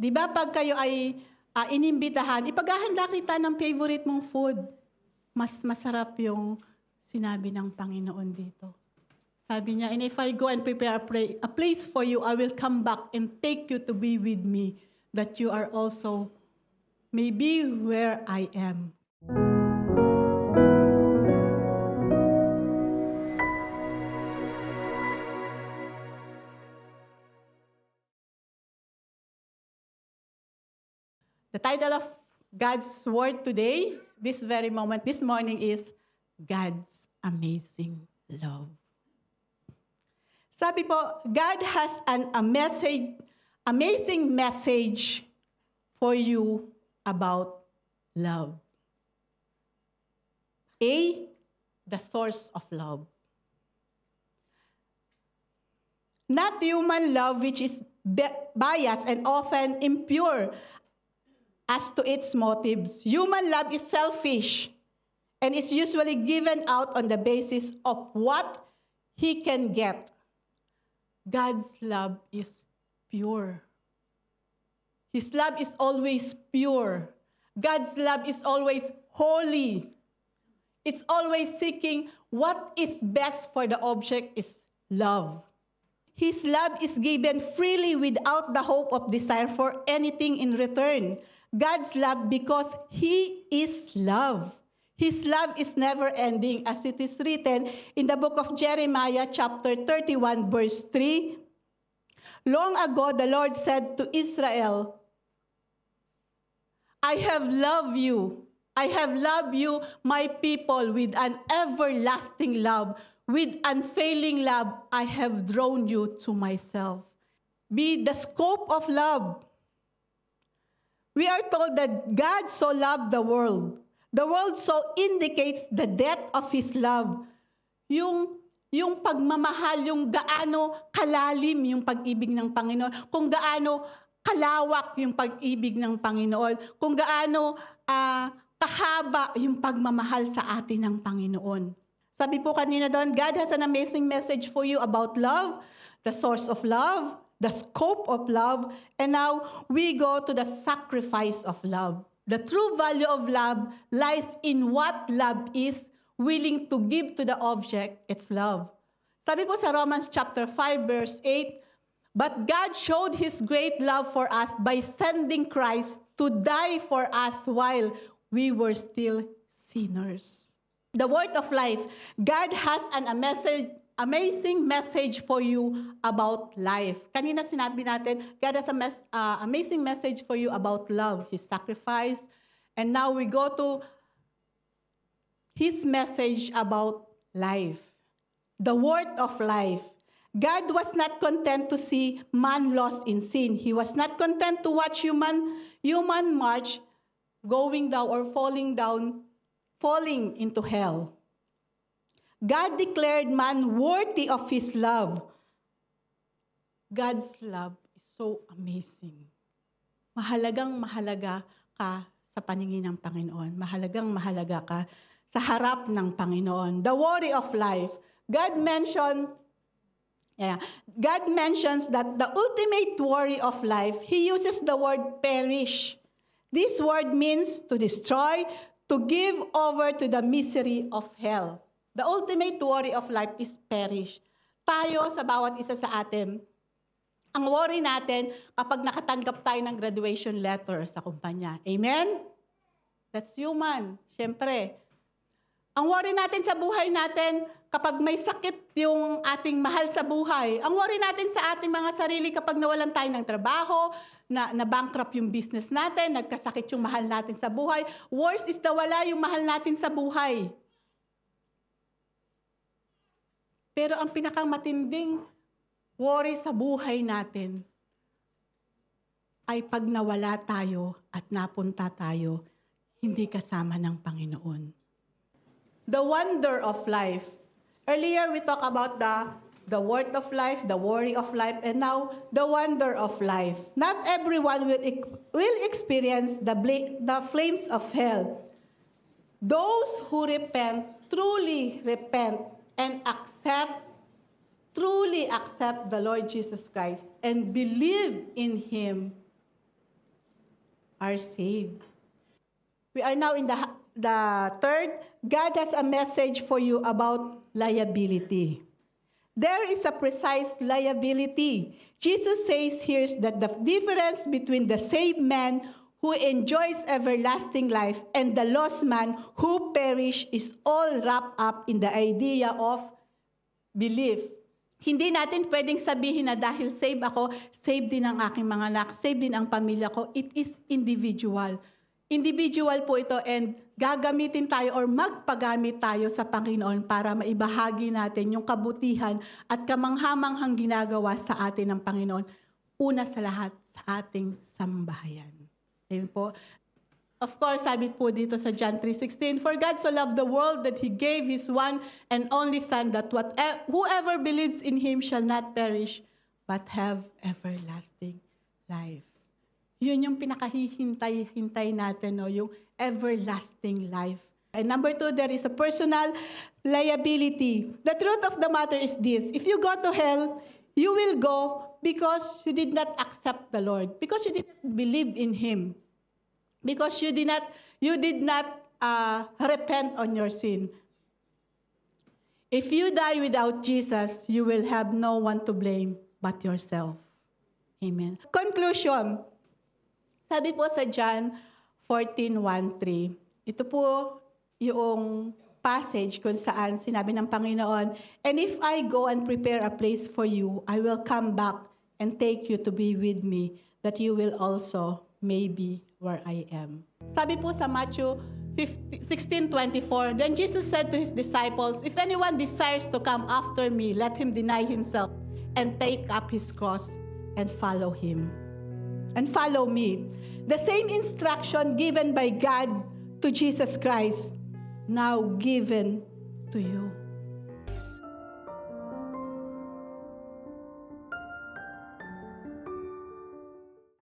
Di ba pag kayo ay inimbitahan, ipaghahanda kita ng favorite mong food. Mas masarap yung sinabi ng Panginoon dito. Sabi niya, and if I go and prepare a place for you, I will come back and take you to be with me, that you are also maybe where I am. The title of God's Word today, this very moment, this morning is God's Amazing Love. Sabi po, God has amazing message for you about love. A, the source of love. Not human love, which is biased and often impure as to its motives. Human love is selfish and is usually given out on the basis of what he can get. God's love is pure. His love is always pure. God's love is always holy. It's always seeking what is best for the object is love. His love is given freely without the hope of desire for anything in return. God's love because He is love. His love is never ending, as it is written in the book of Jeremiah chapter 31 verse 3. Long ago the Lord said to Israel, I have loved you. I have loved you, my people, with an everlasting love. With unfailing love, I have drawn you to myself. Be the scope of love. We are told that God so loved the world. The world so indicates the depth of His love. Yung pagmamahal, yung gaano kalalim yung pag-ibig ng Panginoon, kung gaano kalawak yung pag-ibig ng Panginoon, kung gaano kahaba yung pagmamahal sa atin ng Panginoon. Sabi po kanina doon, God has an amazing message for you about love, the source of love, the scope of love, and now we go to the sacrifice of love. The true value of love lies in what love is willing to give to the object, its love. Sabi po sa Romans chapter 5 verse 8, but God showed His great love for us by sending Christ to die for us while we were still sinners. The word of life, God has an amazing message for you about life. Kanina sinabi natin, God has an amazing message for you about love, His sacrifice. And now we go to His message about life, the word of life. God was not content to see man lost in sin. He was not content to watch human march going down or falling into hell. God declared man worthy of His love. God's love is so amazing. Mahalaga ka sa paningin ng Panginoon. Mahalaga ka sa harap ng Panginoon. The worry of life. God mentions that the ultimate worry of life, He uses the word perish. This word means to destroy, to give over to the misery of hell. The ultimate worry of life is perish. Tayo, sa bawat isa sa atin, ang worry natin kapag nakatanggap tayo ng graduation letter sa kumpanya. Amen? That's human. Siyempre. Ang worry natin sa buhay natin kapag may sakit yung ating mahal sa buhay. Ang worry natin sa ating mga sarili kapag nawalan tayo ng trabaho, na bankrupt yung business natin, nagkasakit yung mahal natin sa buhay. Worse is nawala yung mahal natin sa buhay. Pero ang pinakamatinding worry sa buhay natin ay pag nawala tayo at napunta tayo, hindi kasama ng Panginoon. The wonder of life. Earlier we talked about the word of life, the worry of life, and now the wonder of life. Not everyone will experience the flames of hell. Those who truly repent, and truly accept the Lord Jesus Christ and believe in Him are saved. We are now in the third. God has a message for you about liability. There is a precise liability. Jesus says here that the difference between the saved man who enjoys everlasting life and the lost man who perish is all wrapped up in the idea of belief. Hindi natin pwedeng sabihin na dahil save ako, save din ang aking mga anak, save din ang pamilya ko. It is individual. Individual po ito, and gagamitin tayo or magpagamit tayo sa Panginoon para maibahagi natin yung kabutihan at kamanghamanghang ginagawa sa atin ng Panginoon. Una sa lahat, sa ating sambahayan. Ayun po. Of course, sabi po dito sa John 3:16, "For God so loved the world that He gave His one and only Son, that whoever believes in Him shall not perish, but have everlasting life." Yun yung pinakahihintay natin, no? Yung everlasting life. And number 2, there is a personal liability. The truth of the matter is this: if you go to hell, you will go because you did not accept the Lord, because you did not believe in Him, because you did not repent on your sin. If you die without Jesus, you will have no one to blame but yourself. Amen. Conclusion. Sabi po sa John 14:1-3, ito po yung passage kung saan sinabi ng Panginoon, "And if I go and prepare a place for you, I will come back and take you to be with me, that you will also may be where I am." Sabi po sa Matthew 16:24, "Then Jesus said to His disciples, if anyone desires to come after me, let him deny himself and take up his cross and follow Him. And follow me." The same instruction given by God to Jesus Christ, now given to you.